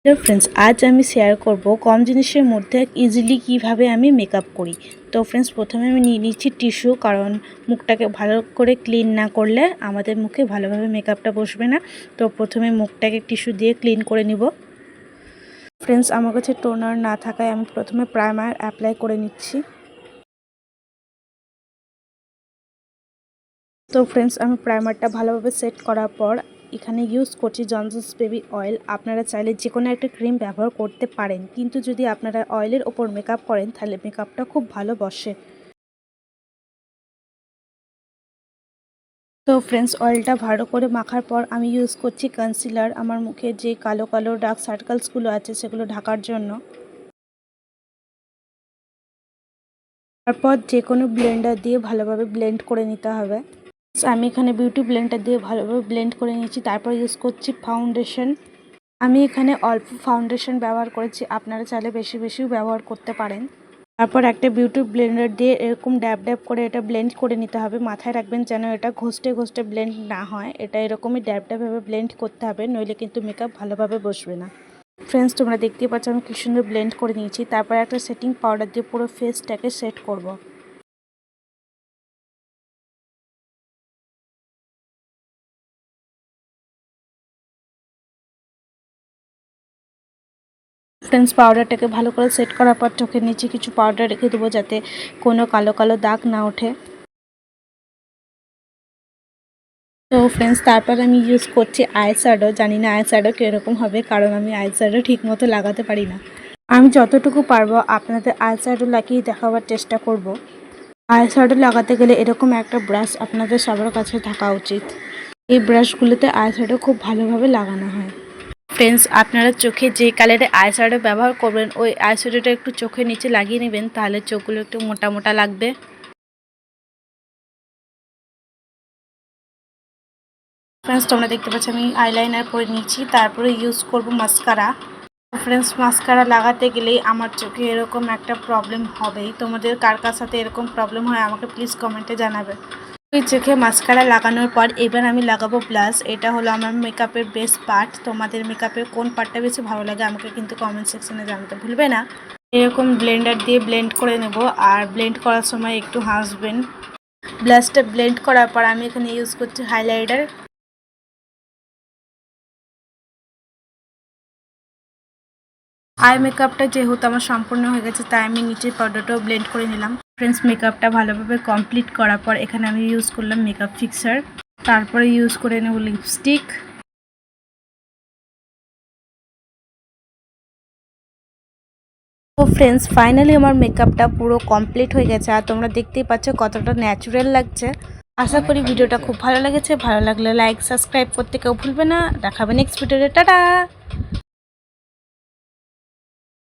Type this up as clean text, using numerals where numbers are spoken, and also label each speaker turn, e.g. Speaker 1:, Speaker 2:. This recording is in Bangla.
Speaker 1: হ্যালো ফ্রেন্ডস, আজ আমি শেয়ার করব কম জিনিসের মধ্যে ইজিলি কিভাবে আমি মেকআপ করি। তো ফ্রেন্ডস, প্রথমে আমি নিয়ে নিচ্ছি টিস্যু, কারণ মুখটাকে ভালো করে ক্লিন না করলে আমাদের মুখে ভালোভাবে মেকআপটা বসবে না। তো প্রথমে মুখটাকে টিস্যু দিয়ে ক্লিন করে নিব। ফ্রেন্ডস, আমার কাছে টোনার না থাকায় আমি প্রথমে প্রাইমার অ্যাপ্লাই করে নিচ্ছি। তো ফ্রেন্ডস, আমি প্রাইমারটা ভালোভাবে সেট করার পর এখানে ইউজ করছি জনসন্স বেবি অয়েল। আপনারা চাইলে যে কোনো একটা ক্রিম ব্যবহার করতে পারেন, কিন্তু যদি আপনারা অয়েলের ওপর মেকআপ করেন তাহলে মেকআপটা খুব ভালো বসে। তো ফ্রেন্ডস, অয়েলটা ভালো করে মাখার পর আমি ইউজ করছি কনসিলার, আমার মুখে যে কালো কালো ডার্ক সার্কেলসগুলো আছে সেগুলো ঢাকার জন্য। তারপর যে কোনো ব্লেন্ডার দিয়ে ভালোভাবে ব্লেন্ড করে নিতে হবে। আমি এখানে বিউটি ব্লেন্ডার দিয়ে ভালোভাবে ব্লেন্ড করে নিয়েছি। তারপর ইউজ করছি ফাউন্ডেশন। আমি এখানে অল্প ফাউন্ডেশন ব্যবহার করেছি, আপনারা চাইলে বেশি বেশিও ব্যবহার করতে পারেন। তারপর একটা বিউটি ব্লেন্ডার দিয়ে এরকম ড্যাব ড্যাব করে এটা ব্লেন্ড করে নিতে হবে। মাথায় রাখবেন যেন এটা ঘষতে ঘষতে ব্লেন্ড না হয়, এটা এরকমই ড্যাব ড্যাবভাবে ব্লেন্ড করতে হবে, নইলে কিন্তু মেকআপ ভালোভাবে বসবে না। ফ্রেন্ডস, তোমরা দেখতেই পাচ্ছ আমি কি সুন্দর ব্লেন্ড করে নিয়েছি। তারপর একটা সেটিং পাউডার দিয়ে পুরো ফেসটাকে সেট করব। ফ্রেন্ডস, পাউডারটাকে ভালো করে সেট করার পর চোখের নিচে কিছু পাউডার রেখে দেবো যাতে কোনো কালো কালো দাগ না ওঠে। তো ফ্রেন্ডস, তারপর আমি ইউজ করছি আইশ্যাডো। জানি না আইশ্যাডো কীরকম হবে, কারণ আমি আইশ্যাডো ঠিক মতো লাগাতে পারি না। আমি যতটুকু পারবো আপনাদের আইশ্যাডো লাগিয়ে দেখাবার চেষ্টা করব। আইশ্যাডো লাগাতে গেলে এরকম একটা ব্রাশ আপনাদের সবার কাছে থাকা উচিত। এই ব্রাশগুলোতে আইশ্যাডো খুব ভালোভাবে লাগানো হয়। ফ্রেন্ডস, আপনারা চোখে যে কালারে আইশ্যাডো ব্যবহার করবেন ওই আইশ্যাডোটা একটু চোখের নিচে লাগিয়ে নেবেন, তাহলে চোখগুলো একটু মোটা মোটা লাগবে। ফ্রেন্ডস, তোমরা দেখতে পাচ্ছ আমি আইলাইনার পরে নিয়েছি। তারপরে ইউজ করব মাস্কারা। ফ্রেন্ডস, মাস্কারা লাগাতে গেলেই আমার চোখে এরকম একটা প্রবলেম হবেই। তোমাদের কার কার সাথে এরকম প্রবলেম হয় আমাকে প্লিজ কমেন্টে জানাবে। এই চোখে মাস্কারা লাগানোর পর এবার আমি লাগাবো ব্লাশ। এটা হলো আমার মেকআপের বেস্ট পার্ট। তোমাদের মেকআপের কোন পার্টটা বেশি ভালো লাগে আমাকে কিন্তু কমেন্ট সেকশনে জানাতে ভুলবে না। এরকম ব্লেন্ডার দিয়ে ব্লেন্ড করে নেব, আর ব্লেন্ড করার সময় একটু হাসবেন। ব্লাশটা ব্লেন্ড করার পর আমি এখানে ইউজ করছি হাইলাইটার। আই মেকআপটা যেহেতু আমার সম্পূর্ণ হয়ে গেছে, তাই আমি নিচের পাউডারটাও ব্লেন্ড করে নিলাম। ফ্রেন্ডস, মেকআপটা ভালোভাবে কমপ্লিট করার পর এখানে আমি ইউজ করলাম মেকআপ ফিক্সার। তারপরে ইউজ করে নেব লিপস্টিক। তো ফ্রেন্ডস, ফাইনালি আমার মেকআপটা পুরো কমপ্লিট হয়ে গেছে, আর তোমরা দেখতেই পাচ্ছ কতটা ন্যাচারাল লাগছে। আশা করি ভিডিওটা খুব ভালো লেগেছে। ভালো লাগলে লাইক সাবস্ক্রাইব করতে কেউ ভুলবে না। দেখাবে নেক্সট ভিডিওতে। টাটা।